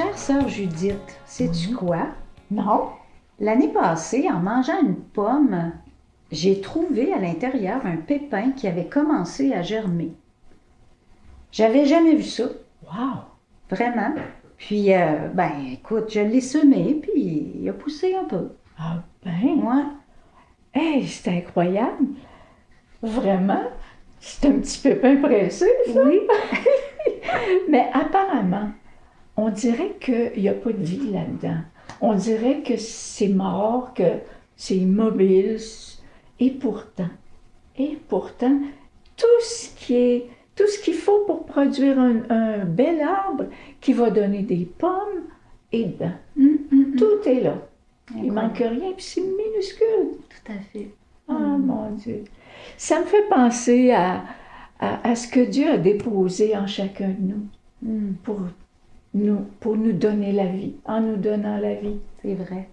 Chère sœur Judith, sais-tu quoi? Non? L'année passée, en mangeant une pomme, j'ai trouvé à l'intérieur un pépin qui avait commencé à germer. J'avais jamais vu ça, Wow! vraiment. Puis, écoute, je l'ai semé, puis il a poussé un peu. Ah ben! Moi, Hey, c'est incroyable! Vraiment? C'est un petit pépin pressé, ça? oui, Mais apparemment, on dirait qu'il n'y a pas de vie là-dedans. On dirait que c'est mort, que c'est immobile. Et pourtant, tout ce qu'il faut pour produire un bel arbre qui va donner des pommes est dedans. Tout est là. Il manque rien, puis c'est minuscule. tout à fait. Ah, mon Dieu. Ça me fait penser à ce que Dieu a déposé en chacun de nous pour nous donner la vie, en nous donnant la vie. C'est vrai.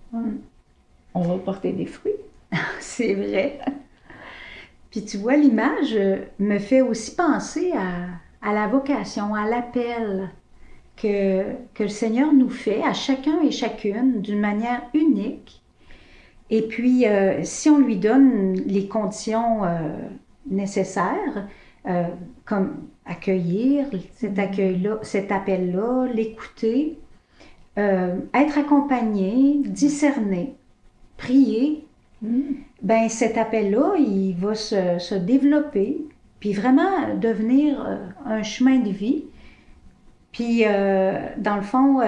On va porter des fruits. C'est vrai. Puis tu vois, l'image me fait aussi penser à la vocation, à l'appel que le Seigneur nous fait à chacun et chacune d'une manière unique. Et puis, si on lui donne les conditions nécessaires, comme accueillir cet accueil-là, cet appel-là, l'écouter, être accompagné, discerner, prier, ben cet appel-là, il va se développer, puis vraiment devenir un chemin de vie. Puis, dans le fond,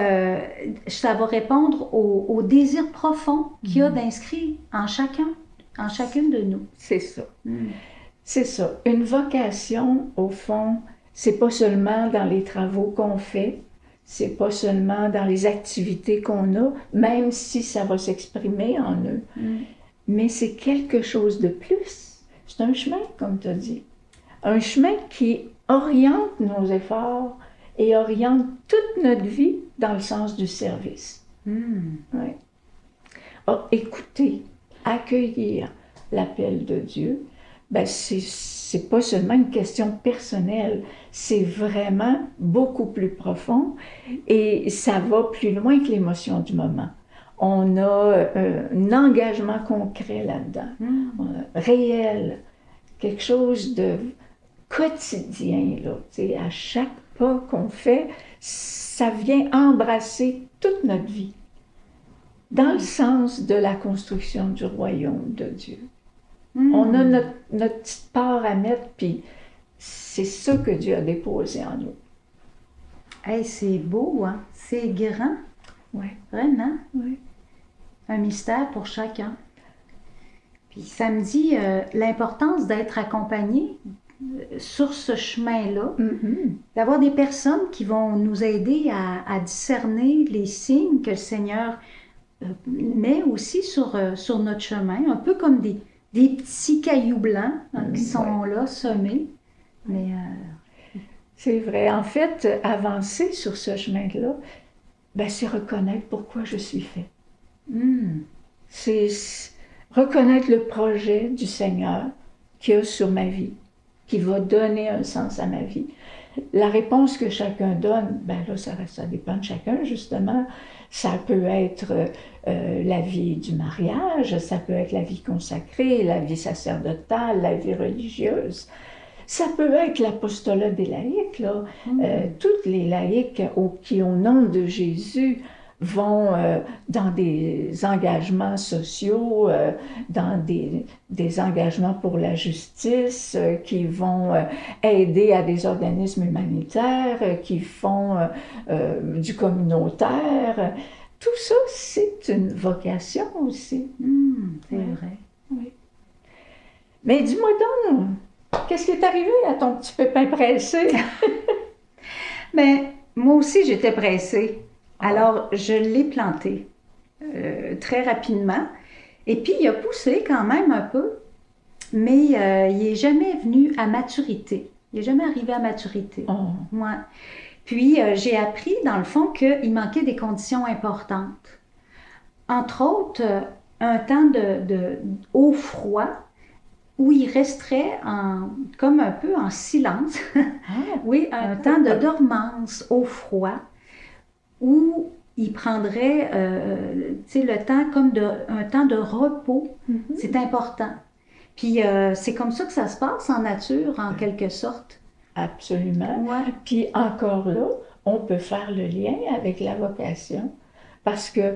ça va répondre au désir profond qu'il y a d'inscrit en chacune de nous. C'est ça. C'est ça. Une vocation, au fond, c'est pas seulement dans les travaux qu'on fait, c'est pas seulement dans les activités qu'on a, même si ça va s'exprimer en eux, mais c'est quelque chose de plus. C'est un chemin, comme tu as dit. Un chemin qui oriente nos efforts et oriente toute notre vie dans le sens du service. Ouais. Alors, écouter, accueillir l'appel de Dieu, ben c'est pas seulement une question personnelle, c'est vraiment beaucoup plus profond et ça va plus loin que l'émotion du moment. On a un engagement concret là-dedans, réel, quelque chose de quotidien, là, tu sais, à chaque pas qu'on fait, ça vient embrasser toute notre vie, dans le sens de la construction du royaume de Dieu. On a notre petite part à mettre, puis c'est ça que Dieu a déposé en nous. Hey, c'est beau, hein? C'est grand, Oui. vraiment. Oui. Un mystère pour chacun. Puis ça me dit l'importance d'être accompagné sur ce chemin-là, d'avoir des personnes qui vont nous aider à discerner les signes que le Seigneur met aussi sur notre chemin, un peu comme des petits cailloux blancs qui sont là, semés. Mais c'est vrai. En fait, avancer sur ce chemin-là, ben, c'est reconnaître pourquoi je suis fait. C'est reconnaître le projet du Seigneur qu'il y a sur ma vie, qui va donner un sens à ma vie. La réponse que chacun donne, ben là, ça dépend de chacun, justement. Ça peut être la vie du mariage, ça peut être la vie consacrée, la vie sacerdotale, la vie religieuse. Ça peut être l'apostolat des laïcs, là. Toutes les laïcs qui, au nom de Jésus, vont dans des engagements sociaux, dans des engagements pour la justice, qui vont aider à des organismes humanitaires, qui font du communautaire. Tout ça, c'est une vocation aussi. c'est vrai. Oui. Mais dis-moi donc, qu'est-ce qui est arrivé à ton petit pépin pressé? Mais moi aussi, j'étais pressée. Alors, je l'ai planté très rapidement. Et puis, il a poussé quand même un peu, mais il n'est jamais venu à maturité. Il n'est jamais arrivé à maturité. Ouais. Puis, j'ai appris, dans le fond, qu'il manquait des conditions importantes. Entre autres, un temps de eau froid où il resterait comme un peu en silence. Oui, un temps de dormance au froid, où il prendrait le temps comme un temps de repos. C'est important. Puis c'est comme ça que ça se passe en nature, en quelque sorte. Absolument. Ouais. Puis encore là, on peut faire le lien avec la vocation parce que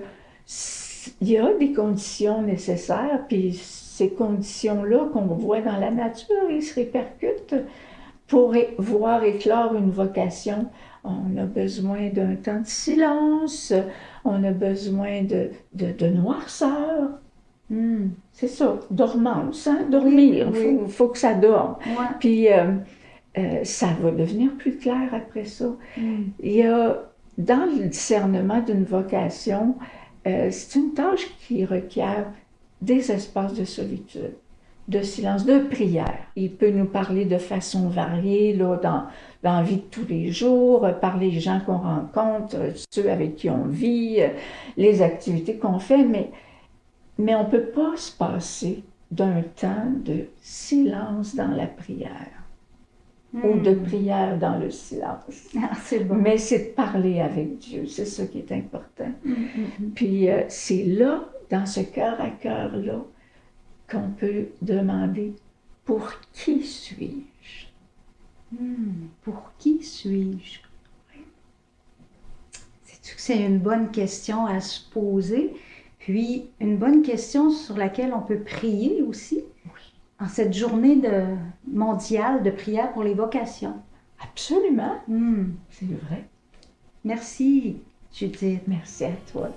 il y a des conditions nécessaires, puis ces conditions-là qu'on voit dans la nature, ils se répercutent pour voir éclore une vocation. On a besoin d'un temps de silence, on a besoin de noirceur. C'est ça, dormance, hein? Dormir, Oui. faut que ça dorme. Ouais. Puis ça va devenir plus clair après ça. Il y a, dans le discernement d'une vocation, c'est une tâche qui requiert des espaces de solitude, de silence, de prière. Il peut nous parler de façon variée, là, dans la vie de tous les jours, par les gens qu'on rencontre, ceux avec qui on vit, les activités qu'on fait, mais on ne peut pas se passer d'un temps de silence dans la prière ou de prière dans le silence. Ah, c'est bon. Mais c'est de parler avec Dieu, c'est ça qui est important. Puis c'est là, dans ce cœur à cœur-là, qu'on peut demander « Pour qui suis-je? » Pour qui suis-je? Sais-tu que c'est une bonne question à se poser, puis une bonne question sur laquelle on peut prier aussi, en cette journée mondiale de prière pour les vocations. Absolument, c'est vrai. Merci, Judith. Merci à toi.